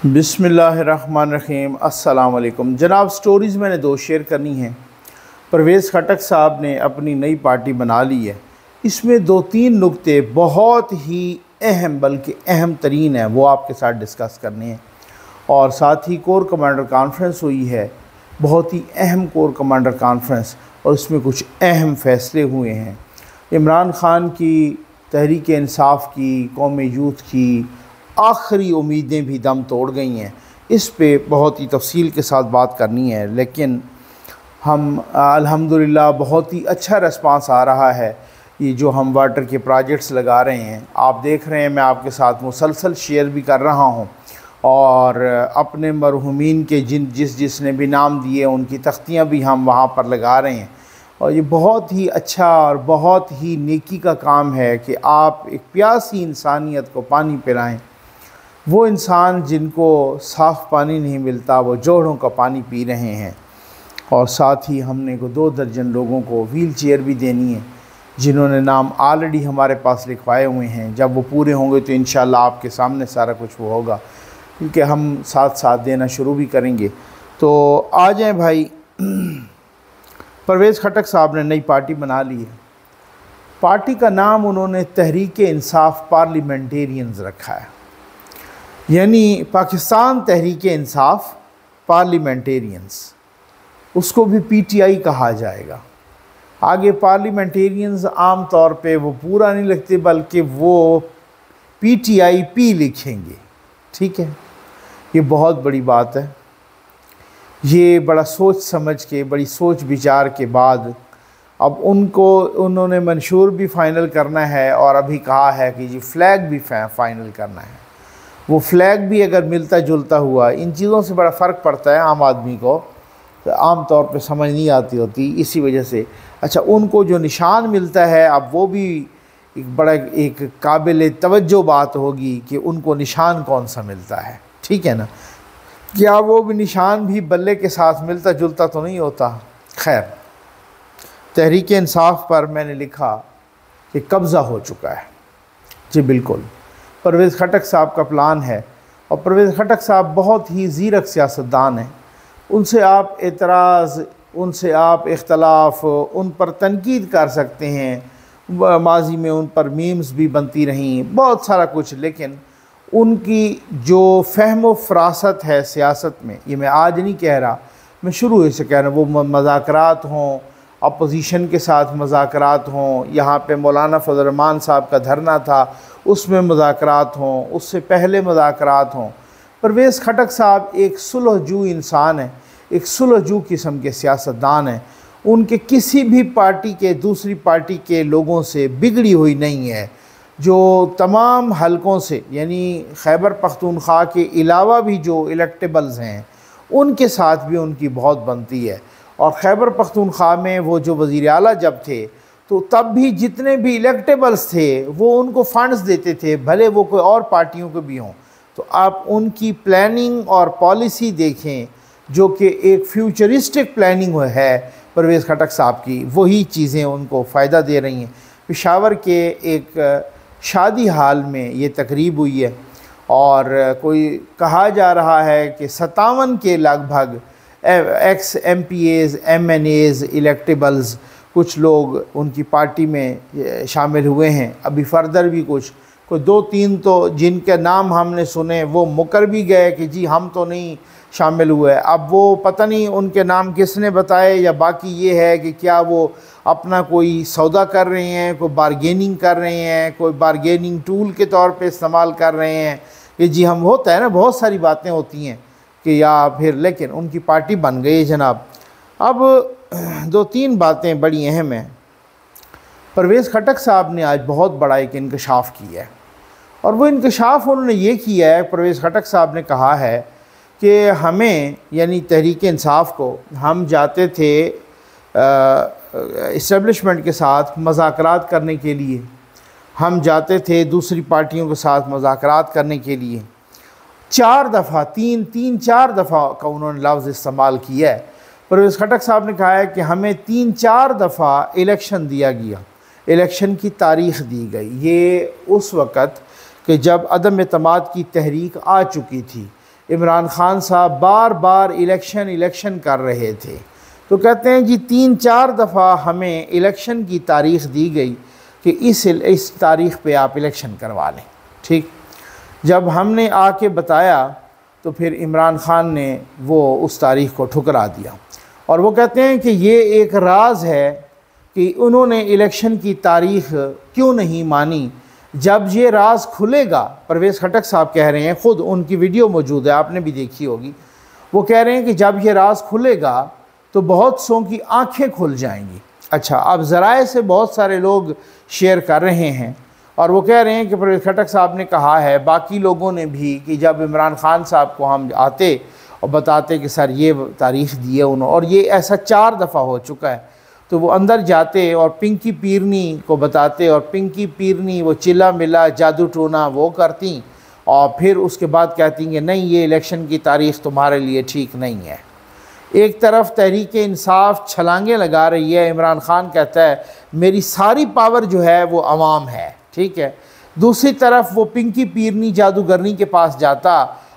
बिस्मिल्लाहिर्रहमानिर्रहीम। अस्सलाम वालेकुम जनाब। स्टोरीज़ मैंने दो शेयर करनी हैं। परवेज़ खटक साहब ने अपनी नई पार्टी बना ली है। इसमें दो तीन नुक्ते बहुत ही अहम बल्कि अहम तरीन हैं, वो आपके साथ डिस्कस करने हैं। और साथ ही कोर कमांडर कॉन्फ्रेंस हुई है, बहुत ही अहम कोर कमांडर कॉन्फ्रेंस, और उसमें कुछ अहम फ़ैसले हुए हैं। इमरान ख़ान की, तहरीक इंसाफ की, कौम यूथ की आखिरी उम्मीदें भी दम तोड़ गई हैं। इस पे बहुत ही तफसील के साथ बात करनी है, लेकिन हम अल्हम्दुलिल्लाह बहुत ही अच्छा रिस्पांस आ रहा है। ये जो हम वाटर के प्रोजेक्ट्स लगा रहे हैं, आप देख रहे हैं, मैं आपके साथ मुसलसल शेयर भी कर रहा हूँ, और अपने मरहूमीन के जिसने भी नाम दिए उनकी तख्तियाँ भी हम वहाँ पर लगा रहे हैं। और ये बहुत ही अच्छा और बहुत ही नेकी का काम है कि आप एक प्यासी इंसानियत को पानी पिलाएं। वो इंसान जिनको साफ़ पानी नहीं मिलता, वो जोड़ों का पानी पी रहे हैं। और साथ ही हमने को 2 दर्जन लोगों को व्हील चेयर भी देनी है, जिन्होंने नाम ऑलरेडी हमारे पास लिखवाए हुए हैं। जब वो पूरे होंगे तो इंशाल्लाह आपके सामने सारा कुछ वो होगा, क्योंकि हम साथ साथ देना शुरू भी करेंगे। तो आ जाएँ भाई। परवेज़ खटक साहब ने नई पार्टी बना ली है। पार्टी का नाम उन्होंने तहरीक इंसाफ पार्लियामेंटेरियंस रखा है, यानी पाकिस्तान तहरीक इंसाफ पार्लियामेंटेरियंस। उसको भी पीटीआई कहा जाएगा। आगे पार्लियामेंटेरियंस आम तौर पे वो पूरा नहीं लिखते, बल्कि वो पीटीआई पी लिखेंगे। ठीक है, ये बहुत बड़ी बात है। ये बड़ा सोच समझ के, बड़ी सोच विचार के बाद अब उन्होंने मंशूर भी फ़ाइनल करना है, और अभी कहा है कि जी फ़्लैग भी फ़ाइनल करना है। वो फ़्लैग भी अगर मिलता जुलता हुआ, इन चीज़ों से बड़ा फ़र्क पड़ता है आम आदमी को, तो आम तौर पे समझ नहीं आती होती, इसी वजह से। अच्छा, उनको जो निशान मिलता है, अब वो भी एक काबिल तवज्जो बात होगी कि उनको निशान कौन सा मिलता है। ठीक है ना, क्या वो भी निशान भी बल्ले के साथ मिलता जुलता तो नहीं होता। खैर, तहरीक इंसाफ पर मैंने लिखा कि कब्ज़ा हो चुका है। जी बिल्कुल, परवेज़ खटक साहब का प्लान है, और परवेज़ खटक साहब बहुत ही ज़ीरक सियासतदान हैं। उनसे आप एतराज़, उनसे आप इख्तलाफ, उन पर तनकीद कर सकते हैं। माजी में उन पर मीम्स भी बनती रहीं, बहुत सारा कुछ, लेकिन उनकी जो फ़हम फ़रासत है सियासत में, ये मैं आज नहीं कह रहा, मैं शुरू से कह रहा हूँ। वो मज़ाकरात हों, अपोजिशन के साथ मज़ाकरात हों, यहाँ पे मौलाना फजल रहमान साहब का धरना था, उसमें मज़ाकरात हों, उससे पहले मज़ाकरात हों। परवेज़ खटक साहब एक सुलहजू इंसान है, एक सुलहजू किस्म के सियासतदान हैं। उनके किसी भी पार्टी के, दूसरी पार्टी के लोगों से बिगड़ी हुई नहीं है। जो तमाम हलकों से, यानी खैबर पख्तूनख्वा के अलावा भी जो इलेक्टेबल्स हैं, उनके साथ भी उनकी बहुत बनती है। और खैबर पख्तूनख्वा में वो जो वज़ीर आला जब थे, तो तब भी जितने भी इलेक्टेबल्स थे वो उनको फ़ंड्स देते थे, भले वो कोई और पार्टियों के भी हों। तो आप उनकी प्लानिंग और पॉलिसी देखें, जो कि एक फ्यूचरिस्टिक प्लानिंग है परवेज़ खटक साहब की, वही चीज़ें उनको फ़ायदा दे रही हैं। पेशावर के एक शादी हाल में ये तकरीब हुई है, और कोई कहा जा रहा है कि 57 के लगभग एक्स MPAs, MNAs, इलेक्टेबल्स, कुछ लोग उनकी पार्टी में शामिल हुए हैं। अभी फर्दर भी कोई 2-3 तो जिनके नाम हमने सुने वो मुकर भी गए कि जी हम तो नहीं शामिल हुए। अब वो पता नहीं उनके नाम किसने बताए, या बाकी ये है कि क्या वो अपना कोई सौदा कर रहे हैं, कोई बारगेनिंग कर रहे हैं, कोई बारगेनिंग टूल के तौर पे इस्तेमाल कर रहे हैं कि जी हम, होता है ना, बहुत सारी बातें होती हैं कि, या फिर, लेकिन उनकी पार्टी बन गई है जनाब। अब 2-3 बातें बड़ी अहम हैं। परवेज़ खटक साहब ने आज बहुत बड़ा एक इंकशाफ किया है, और वो इंकशाफ उन्होंने ये किया है, परवेज़ खटक साहब ने कहा है कि हमें, यानी तहरीक इंसाफ को, हम जाते थे इस्टेब्लिशमेंट के साथ मज़ाकरात करने के लिए, हम जाते थे दूसरी पार्टियों के साथ मज़ाकरात करने के लिए। 4 दफ़ा, 3-4 दफ़ा का उन्होंने लफ्ज़ इस्तेमाल किया है। परवेज़ खटक साहब ने कहा है कि हमें 3-4 दफ़ा इलेक्शन दिया गया, इलेक्शन की तारीख़ दी गई। ये उस वक़्त कि जब अदम एतमाद की तहरीक आ चुकी थी, इमरान खान साहब बार बार इलेक्शन कर रहे थे। तो कहते हैं जी 3-4 दफ़ा हमें इलेक्शन की तारीख़ दी गई कि इस तारीख़ पे आप इलेक्शन करवा लें। ठीक, जब हमने आके बताया तो फिर इमरान खान ने वो उस तारीख़ को ठुकरा दिया और वो कहते हैं कि ये एक राज है कि उन्होंने इलेक्शन की तारीख़ क्यों नहीं मानी। जब ये राज खुलेगा, परवेज़ खटक साहब कह रहे हैं, ख़ुद उनकी वीडियो मौजूद है, आपने भी देखी होगी, वो कह रहे हैं कि जब ये राज खुलेगा तो बहुत सौ की आंखें खुल जाएंगी। अच्छा, अब ज़राए से बहुत सारे लोग शेयर कर रहे हैं और वो कह रहे हैं कि परवेज़ खटक साहब ने कहा है, बाकी लोगों ने भी, कि जब इमरान खान साहब को हम आते और बताते कि सर ये तारीख़ दी है उन्होंने, और ये ऐसा 4 दफ़ा हो चुका है, तो वो अंदर जाते और पिंकी पीरनी को बताते और पिंकी पीरनी वो चिल्ला मिला जादू टोना वो करती और फिर उसके बाद कहती कि नहीं, ये इलेक्शन की तारीख़ तुम्हारे लिए ठीक नहीं है। एक तरफ तहरीक इंसाफ छलांगे लगा रही है, इमरान खान कहता है मेरी सारी पावर जो है वो अवाम है, ठीक है। दूसरी तरफ वो पिंकी पीरनी जादूगरनी के पास जाता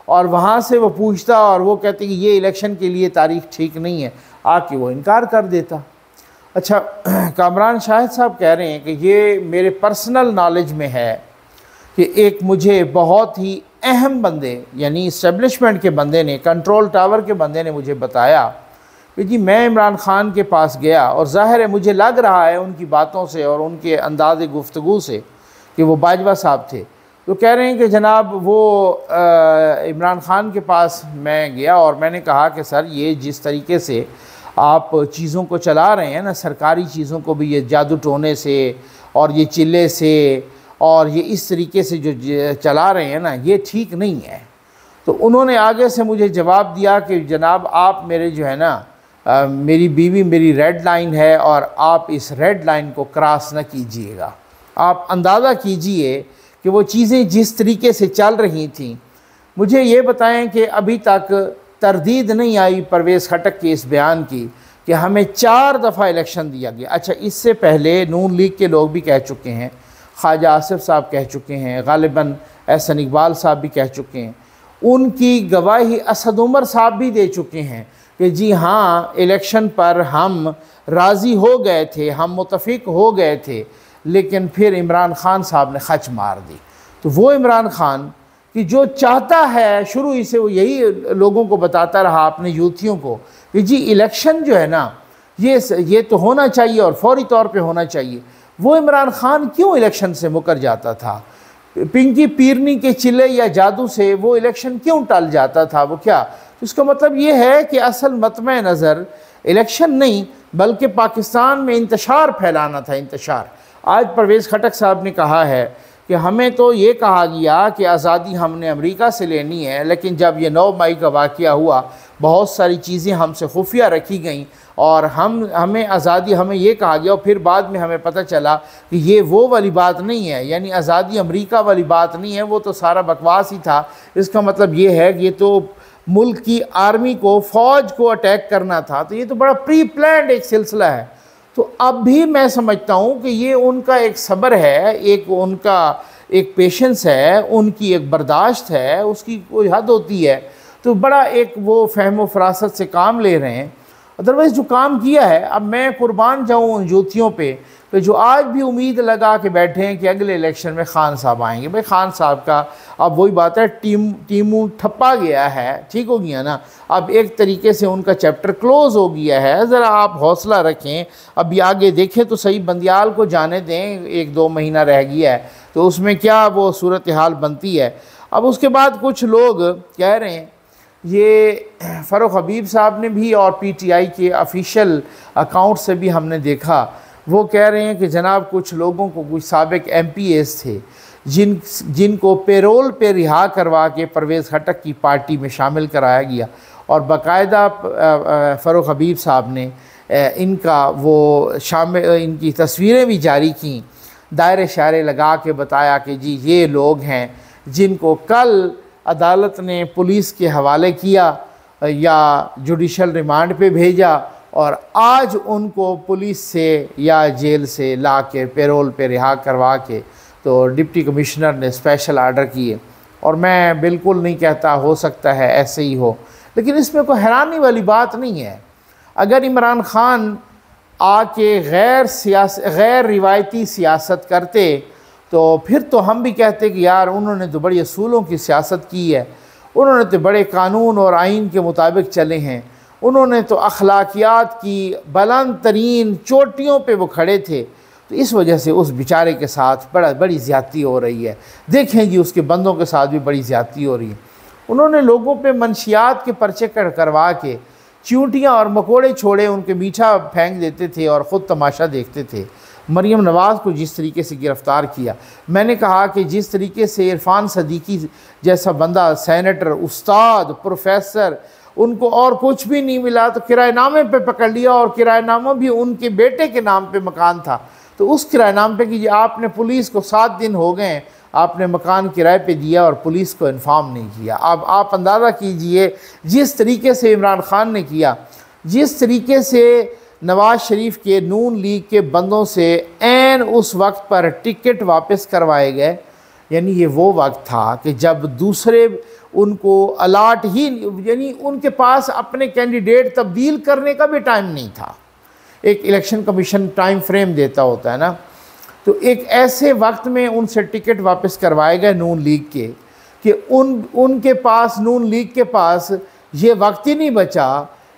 और वहाँ से वो पूछता और वो कहते कि ये इलेक्शन के लिए तारीख़ ठीक नहीं है, आके वो इनकार कर देता। अच्छा, कामरान शाहिद साहब कह रहे हैं कि ये मेरे पर्सनल नॉलेज में है कि एक मुझे बहुत ही अहम बंदे, यानी इस्टेब्लिशमेंट के बंदे ने, कंट्रोल टावर के बंदे ने मुझे बताया कि जी मैं इमरान खान के पास गया और ज़ाहिर है मुझे लग रहा है उनकी बातों से और उनके अंदाज़ गुफ्तगू से कि वो बाजवा साहब थे। तो कह रहे हैं कि जनाब वो इमरान खान के पास मैं गया और मैंने कहा कि सर ये जिस तरीके से आप चीज़ों को चला रहे हैं ना, सरकारी चीज़ों को भी, ये जादू टोने से और ये चिल्ले से और ये इस तरीके से जो चला रहे हैं ना, ये ठीक नहीं है। तो उन्होंने आगे से मुझे जवाब दिया कि जनाब आप मेरे जो है ना, मेरी बीवी मेरी रेड लाइन है और आप इस रेड लाइन को क्रॉस न कीजिएगा। आप अंदाज़ा कीजिए कि वो चीज़ें जिस तरीके से चल रही थी। मुझे ये बताएं कि अभी तक तरदीद नहीं आई परवेज़ खटक के इस बयान की कि हमें 4 दफ़ा इलेक्शन दिया गया। अच्छा, इससे पहले नून लीग के लोग भी कह चुके हैं, ख्वाजा आसिफ साहब कह चुके हैं, गालिबन एहसन इकबाल साहब भी कह चुके हैं, उनकी गवाही असद उमर साहब भी दे चुके हैं कि जी हाँ, इलेक्शन पर हम राज़ी हो गए थे, हम मुतफ़िक हो गए थे, लेकिन फिर इमरान खान साहब ने खच मार दी। तो वो इमरान खान कि जो चाहता है, शुरू ही से वो यही लोगों को बताता रहा, अपने यूथियों को, कि जी इलेक्शन जो है ना, ये तो होना चाहिए और फौरी तौर पे होना चाहिए। वो इमरान खान क्यों इलेक्शन से मुकर जाता था? पिंकी पीरनी के चिल्ले या जादू से वो इलेक्शन क्यों टल जाता था? वो क्या? तो इसका मतलब ये है कि असल मतमे नज़र इलेक्शन नहीं बल्कि पाकिस्तान में इंतशार फैलाना था, इंतशार। आज परवेज़ खटक साहब ने कहा है कि हमें तो ये कहा गया कि आज़ादी हमने अमेरिका से लेनी है, लेकिन जब ये 9 मई का वाक़या हुआ, बहुत सारी चीज़ें हमसे खुफिया रखी गईं और हमें आज़ादी, हमें ये कहा गया और फिर बाद में हमें पता चला कि ये वो वाली बात नहीं है, यानी आज़ादी अमेरिका वाली बात नहीं है, वो तो सारा बकवास ही था। इसका मतलब ये है कि ये तो मुल्क की आर्मी को, फ़ौज को अटैक करना था। तो ये तो बड़ा प्री प्लान्ड एक सिलसिला है। तो अब भी मैं समझता हूँ कि ये उनका एक सब्र है, एक उनका एक पेशेंस है, उनकी एक बर्दाश्त है, उसकी कोई हद होती है। तो बड़ा एक वो फ़हम फ़रासत से काम ले रहे हैं। अदरवाइज़ जो काम किया है, अब मैं कुर्बान जाऊँ उन यूथियों पे कि जो आज भी उम्मीद लगा के बैठे हैं कि अगले इलेक्शन में खान साहब आएंगे। भाई खान साहब का अब वही बात है, टीमू ठप्पा गया है, ठीक हो गया ना। अब एक तरीके से उनका चैप्टर क्लोज़ हो गया है। ज़रा आप हौसला रखें, अभी आगे देखें तो सही, बंदियाल को जाने दें, 1-2 महीना रह गया है, तो उसमें क्या वो सूरत हाल बनती है। अब उसके बाद कुछ लोग कह रहे हैं, ये फ़ारूक हबीब साहब ने भी और PTI के ऑफिशियल अकाउंट से भी हमने देखा, वो कह रहे हैं कि जनाब कुछ लोगों को, कुछ साबिक MPs थे जिनको पेरोल पे रिहा करवा के परवेज़ खटक की पार्टी में शामिल कराया गया और बाकायदा फ़ारूक हबीब साहब ने इनका वो इनकी तस्वीरें भी जारी की, दायरे शायरे लगा के बताया कि जी ये लोग हैं जिनको कल अदालत ने पुलिस के हवाले किया या जुडिशल रिमांड पे भेजा और आज उनको पुलिस से या जेल से ला के पेरोल पे रिहा करवा के तो डिप्टी कमिश्नर ने स्पेशल आर्डर किए और मैं बिल्कुल नहीं कहता हो सकता है ऐसे ही हो, लेकिन इसमें कोई हैरानी वाली बात नहीं है। अगर इमरान खान आके गैर रिवायती सियासत करते तो फिर तो हम भी कहते कि यार उन्होंने तो बड़ी असूलों की सियासत की है, उन्होंने तो बड़े कानून और आइन के मुताबिक चले हैं, उन्होंने तो अखलाकियात की बुलंद तरीन चोटियों पे वो खड़े थे, तो इस वजह से उस बेचारे के साथ बड़ी ज़्यादती हो रही है। देखें जी उसके बंदों के साथ भी बड़ी ज़्यादती हो रही है। उन्होंने लोगों पे मनशियात के पर्चे करवा के चींटियाँ और मकोड़े छोड़े उनके मीठा फेंक देते थे और ख़ुद तमाशा देखते थे। मरीम नवाज़ को जिस तरीके से गिरफ़्तार किया, मैंने कहा कि जिस तरीके से इरफान सदीकी जैसा बंदा, सेनेटर, उस्ताद, प्रोफेसर, उनको और कुछ भी नहीं मिला तो किराएनामे पे पकड़ लिया, और किराएनामा भी उनके बेटे के नाम पे मकान था, तो उस किराएनामे पे कि आपने पुलिस को 7 दिन हो गए आपने मकान किराए पे दिया और पुलिस को इन्फॉर्म नहीं किया। अब आप अंदाज़ा कीजिए जिस तरीके से इमरान खान ने किया, जिस तरीके से नवाज़ शरीफ के नून लीग के बंदों से ऐन उस वक्त पर टिकट वापस करवाए गए, यानी ये वो वक्त था कि जब दूसरे उनको अलाट ही, यानी उनके पास अपने कैंडिडेट तब्दील करने का भी टाइम नहीं था। एक इलेक्शन कमीशन टाइम फ्रेम देता होता है ना, तो एक ऐसे वक्त में उनसे टिकट वापस करवाए गए नून लीग के कि उनके पास, नून लीग के पास ये वक्त ही नहीं बचा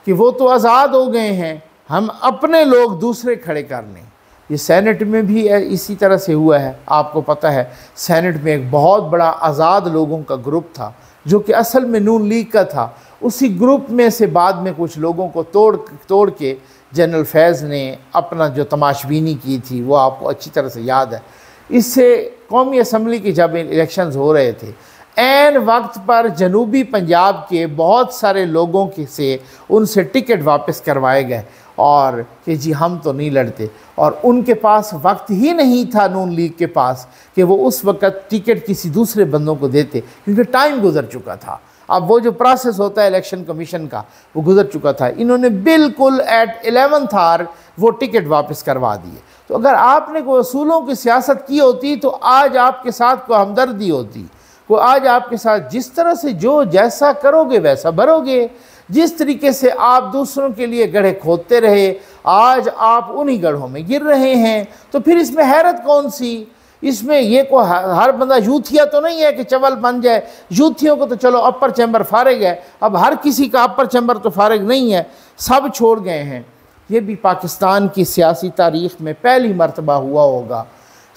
कि वो तो आज़ाद हो गए हैं, हम अपने लोग दूसरे खड़े कर लें। ये सेनेट में भी इसी तरह से हुआ है। आपको पता है सेनेट में एक बहुत बड़ा आज़ाद लोगों का ग्रुप था जो कि असल में नून लीग का था। उसी ग्रुप में से बाद में कुछ लोगों को तोड़ के जनरल फैज़ ने अपना जो तमाशबीनी की थी वो आपको अच्छी तरह से याद है। इससे कौमी असम्बली की जब इलेक्शंस हो रहे थे, ऐन वक्त पर जनूबी पंजाब के बहुत सारे लोगों के से उनसे टिकट वापस करवाए गए और कि जी हम तो नहीं लड़ते, और उनके पास वक्त ही नहीं था नून लीग के पास कि वो उस वक्त टिकट किसी दूसरे बंदों को देते, क्योंकि टाइम गुजर चुका था। अब वो जो प्रोसेस होता है इलेक्शन कमीशन का वो गुजर चुका था। इन्होंने बिल्कुल एट 11th आवर वो टिकट वापस करवा दिए। तो अगर आपने कोई असूलों की सियासत की होती तो आज आपके साथ कोई हमदर्दी होती, को आज आपके साथ जिस तरह से जो जैसा करोगे वैसा भरोगे। जिस तरीके से आप दूसरों के लिए गड्ढे खोदते रहे, आज आप उन्हीं गड्ढों में गिर रहे हैं, तो फिर इसमें हैरत कौन सी? इसमें ये को हर बंदा यूथिया तो नहीं है कि चवल बन जाए। यूथियों को तो चलो अपर चैम्बर फारिग है, अब हर किसी का अपर चैम्बर तो फारिग नहीं है, सब छोड़ गए हैं। ये भी पाकिस्तान की सियासी तारीख़ में पहली मरतबा हुआ होगा,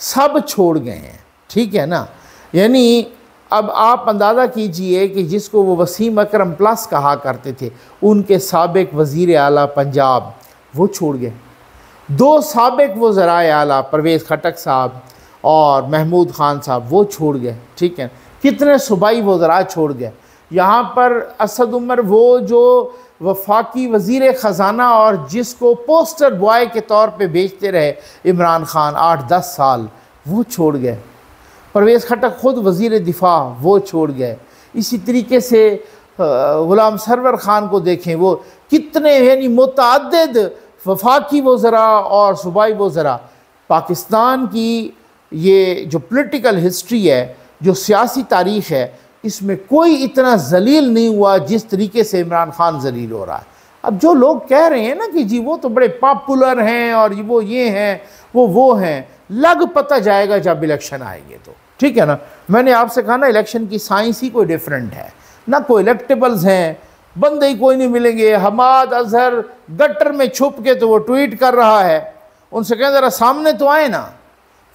सब छोड़ गए हैं, ठीक है ना। यानी अब आप अंदाज़ा कीजिए कि जिसको वो वसीम अकरम प्लस कहा करते थे, उनके साबिक वज़ीर आला पंजाब वो छोड़ गए, 2 साबिक वज़राए आला परवेज़ खटक साहब और महमूद ख़ान साहब वो छोड़ गए, ठीक है। कितने सूबाई वज़रा छोड़ गए। यहाँ पर असद उमर वो जो वफाकी वज़ीर ख़ज़ाना और जिसको पोस्टर बॉय के तौर पे बेचते रहे इमरान ख़ान 8-10 साल, वो छोड़ गए। परवेज़ खटक ख़ुद वज़ीर दिफा वो छोड़ गए। इसी तरीके से ग़ुलाम सरवर ख़ान को देखें, वो कितने यानी मुतअद्दिद वफाकी वज़रा और सूबाई वज़रा। पाकिस्तान की ये जो पॉलिटिकल हिस्ट्री है, जो सियासी तारीख़ है, इसमें कोई इतना जलील नहीं हुआ जिस तरीके से इमरान खान जलील हो रहा है। अब जो लोग कह रहे हैं ना कि जी वो तो बड़े पॉपुलर हैं और वो ये हैं वो हैं, लग पता जाएगा जब इलेक्शन आएंगे तो, ठीक है ना। मैंने आपसे कहा ना इलेक्शन की साइंस ही कोई डिफरेंट है ना, कोई इलेक्टेबल्स हैं, बंदे ही कोई नहीं मिलेंगे। हमाद अजहर गटर में छुप के तो वो ट्वीट कर रहा है, उनसे कहें ज़रा सामने तो आए ना।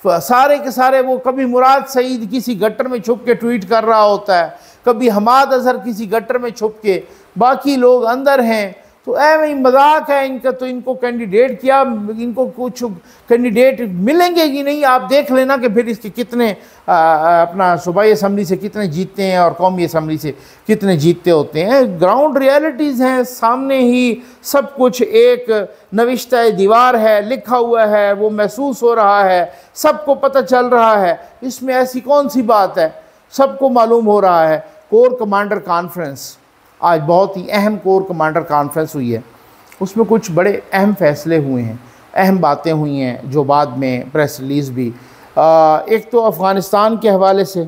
सारे के सारे वो कभी मुराद सईद किसी गटर में छुप के ट्वीट कर रहा होता है, कभी हमाद अजहर किसी गटर में छुप के, बाकी लोग अंदर हैं। तो भाई मजाक है इनका, तो इनको कैंडिडेट किया, इनको कुछ कैंडिडेट मिलेंगे कि नहीं आप देख लेना कि फिर इसके कितने अपना सूबाई असम्बली से कितने जीतते हैं और कौमी असम्बली से कितने जीतते होते हैं। ग्राउंड रियलिटीज़ हैं सामने ही, सब कुछ एक नविश्ता दीवार है, लिखा हुआ है, वो महसूस हो रहा है, सबको पता चल रहा है। इसमें ऐसी कौन सी बात है, सबको मालूम हो रहा है। कोर कमांडर कॉन्फ्रेंस आज बहुत ही अहम कोर कमांडर कॉन्फ्रेंस हुई है, उसमें कुछ बड़े अहम फैसले हुए हैं, अहम बातें हुई हैं जो बाद में प्रेस रिलीज़ भी। एक तो अफ़गानिस्तान के हवाले से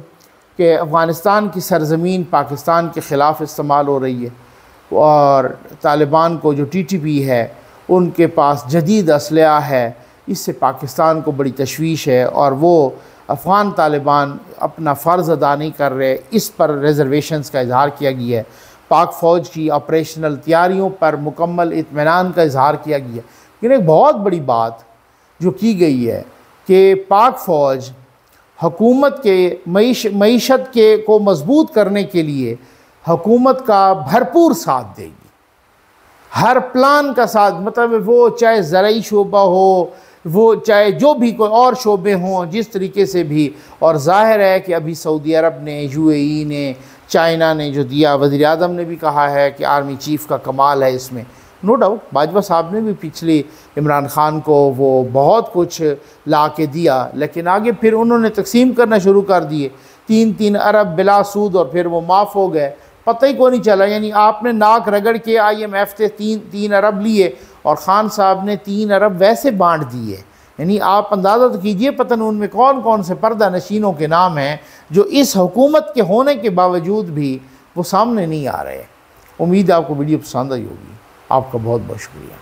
कि अफ़गानिस्तान की सरज़मीन पाकिस्तान के ख़िलाफ़ इस्तेमाल हो रही है और तालिबान को जो TTP है उनके पास जदीद असलहा है। इससे पाकिस्तान को बड़ी तशवीश है और वो अफ़गान तालिबान अपना फ़र्ज़ अदा नहीं कर रहे, इस पर रिज़र्वेशंस का इजहार किया गया है। पाक फ़ौज की ऑपरेशनल तैयारियों पर मुकम्मल इत्मीनान का इजहार किया गया। लेकिन एक बहुत बड़ी बात जो की गई है कि पाक फ़ौज हुकूमत के मईशत के को मजबूत करने के लिए हुकूमत का भरपूर साथ देगी, हर प्लान का साथ, मतलब वो चाहे ज़राई शोबा हो, वो चाहे जो भी कोई और शोबे हों, जिस तरीके से भी। और ज़ाहिर है कि अभी सऊदी अरब ने, UAE ने, चाइना ने जो दिया, वज़ीर आज़म ने भी कहा है कि आर्मी चीफ़ का कमाल है इसमें। नो डाउट बाजवा साहब ने भी पिछले इमरान ख़ान को वो बहुत कुछ ला के दिया, लेकिन आगे फिर उन्होंने तकसीम करना शुरू कर दिए, 3-3 अरब बिला सूद, और फिर वो माफ़ हो गए, पता ही को नहीं चला। यानी आपने नाक रगड़ के IMF से 3 अरब लिए और ख़ान साहब ने 3 अरब वैसे बांट दिए। यानी आप अंदाज़ा तो कीजिए पतन उनमें कौन कौन से पर्दा नशीनों के नाम हैं जो इस हुकूमत के होने के बावजूद भी वो सामने नहीं आ रहे। उम्मीद है आपको वीडियो पसंद आई होगी। आपका बहुत बहुत शुक्रिया।